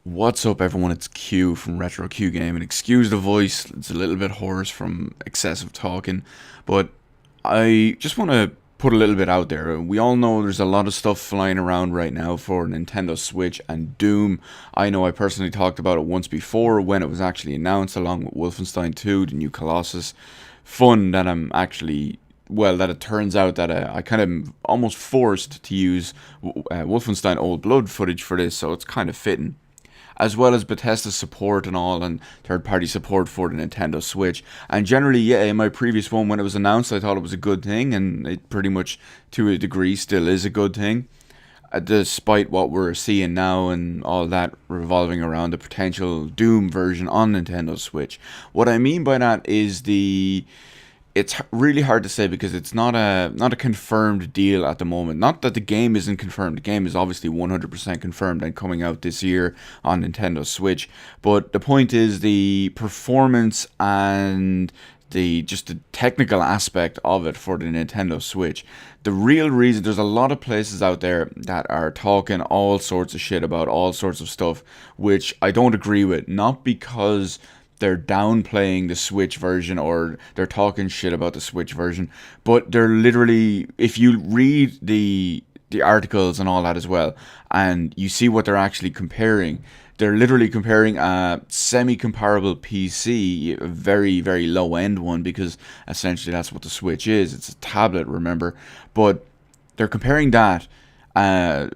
What's up, everyone? It's Q from Retro Q Game, and excuse the voice; it's a little bit hoarse from excessive talking. But I just want to put a little bit out there. We all know there's a lot of stuff flying around right now for Nintendo Switch and Doom. I know I personally talked about it once before when it was actually announced, along with Wolfenstein 2, the new Colossus. Fun that I'm actually that it turns out that I kind of almost forced to use Wolfenstein Old Blood footage for this, so it's kind of fitting, as well as Bethesda's support and all, and third-party support for the Nintendo Switch. And generally, yeah, in my previous one, when it was announced, I thought it was a good thing, and it pretty much, to a degree, still is a good thing, despite what we're seeing now and all that revolving around the potential Doom version on Nintendo Switch. What I mean by that is it's really hard to say because it's not a confirmed deal at the moment. Not that the game isn't confirmed. The game is obviously 100% confirmed and coming out this year on Nintendo Switch. But the point is the performance and the technical aspect of it for the Nintendo Switch. The real reason, there's a lot of places out there that are talking all sorts of shit about all sorts of stuff, which I don't agree with. Not because they're downplaying the Switch version or they're talking shit about the Switch version, but they're literally, if you read the articles and all that as well, and you see what they're actually comparing, they're literally comparing a semi-comparable PC, a very, very low-end one, because essentially that's what the Switch is. It's a tablet, remember, but they're comparing that and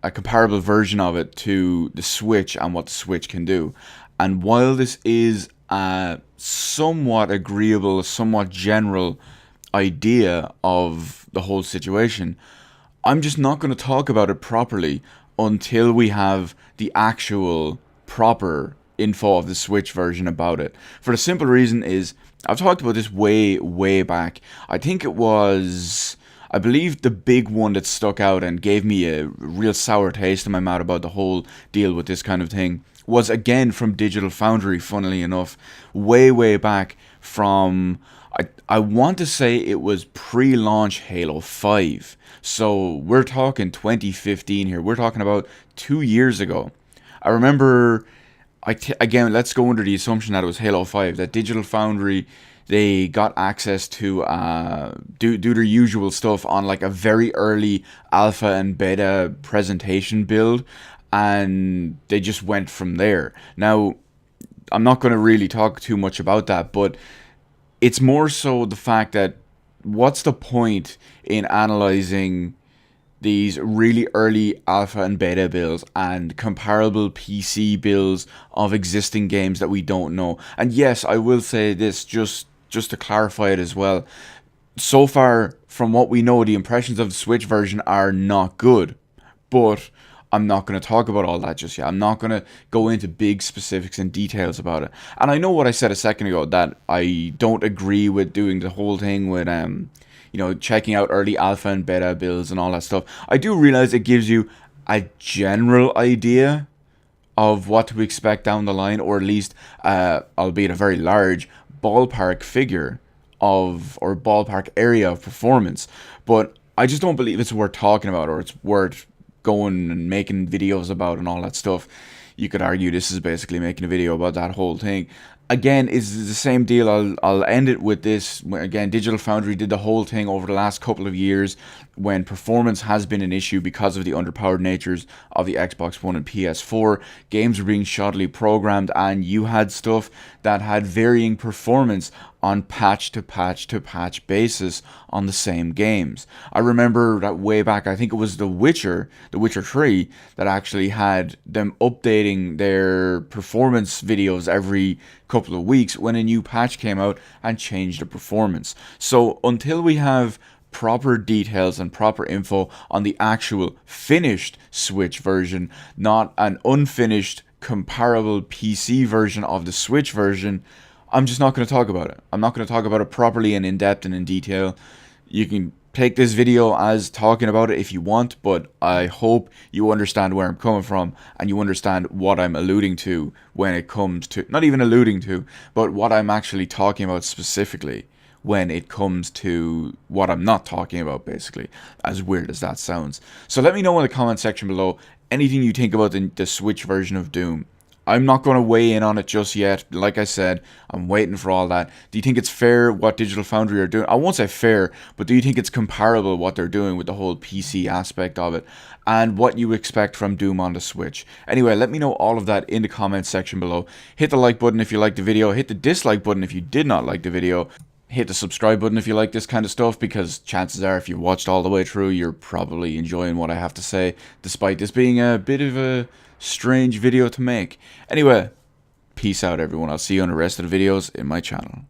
a comparable version of it to the Switch and what the Switch can do. And while this is a somewhat agreeable, somewhat general idea of the whole situation, I'm just not going to talk about it properly until we have the actual proper info of the Switch version about it. For the simple reason is, I've talked about this way, way back. I believe the big one that stuck out and gave me a real sour taste in my mouth about the whole deal with this kind of thing was again from Digital Foundry, funnily enough, way, way back from, I want to say it was pre-launch Halo 5. So we're talking 2015 here. We're talking about 2 years ago. I remember, again, let's go under the assumption that it was Halo 5, that Digital Foundry, they got access to do their usual stuff on like a very early alpha and beta presentation build, and they just went from there. Now, I'm not going to really talk too much about that, but it's more so the fact that what's the point in analyzing these really early alpha and beta builds and comparable PC builds of existing games that we don't know? And yes, I will say this just to clarify it as well. So far, from what we know, the impressions of the Switch version are not good, but I'm not going to talk about all that just yet. I'm not going to go into big specifics and details about it. And I know what I said a second ago, that I don't agree with doing the whole thing with checking out early alpha and beta builds and all that stuff. I do realize it gives you a general idea of what to expect down the line, or at least, albeit a very large ballpark figure of, or ballpark area of performance. But I just don't believe it's worth talking about, or it's worth going and making videos about and all that stuff. You could argue this is basically making a video about that whole thing. Again, it's the same deal. I'll end it with this. Again, Digital Foundry did the whole thing over the last couple of years when performance has been an issue because of the underpowered natures of the Xbox One and PS4. Games were being shoddily programmed, and you had stuff that had varying performance on patch to patch to patch basis on the same games. I remember that way back, I think it was The Witcher 3, that actually had them updating their performance videos every couple of weeks when a new patch came out and changed the performance. So until we have proper details and proper info on the actual finished Switch version, not an unfinished comparable PC version of the Switch version, I'm just not going to talk about it. I'm not going to talk about it properly and in depth and in detail. You can take this video as talking about it if you want, but I hope you understand where I'm coming from and you understand what I'm alluding to when it comes to, not even alluding to, but what I'm actually talking about specifically when it comes to what I'm not talking about, basically, as weird as that sounds. So let me know in the comment section below anything you think about the Switch version of Doom. I'm not going to weigh in on it just yet. Like I said, I'm waiting for all that. Do you think it's fair what Digital Foundry are doing? I won't say fair, but do you think it's comparable what they're doing with the whole PC aspect of it? And what you expect from Doom on the Switch? Anyway, let me know all of that in the comments section below. Hit the like button if you liked the video. Hit the dislike button if you did not like the video. Hit the subscribe button if you like this kind of stuff, because chances are if you watched all the way through, you're probably enjoying what I have to say, despite this being a bit of a strange video to make. Anyway, peace out everyone. I'll see you on the rest of the videos in my channel.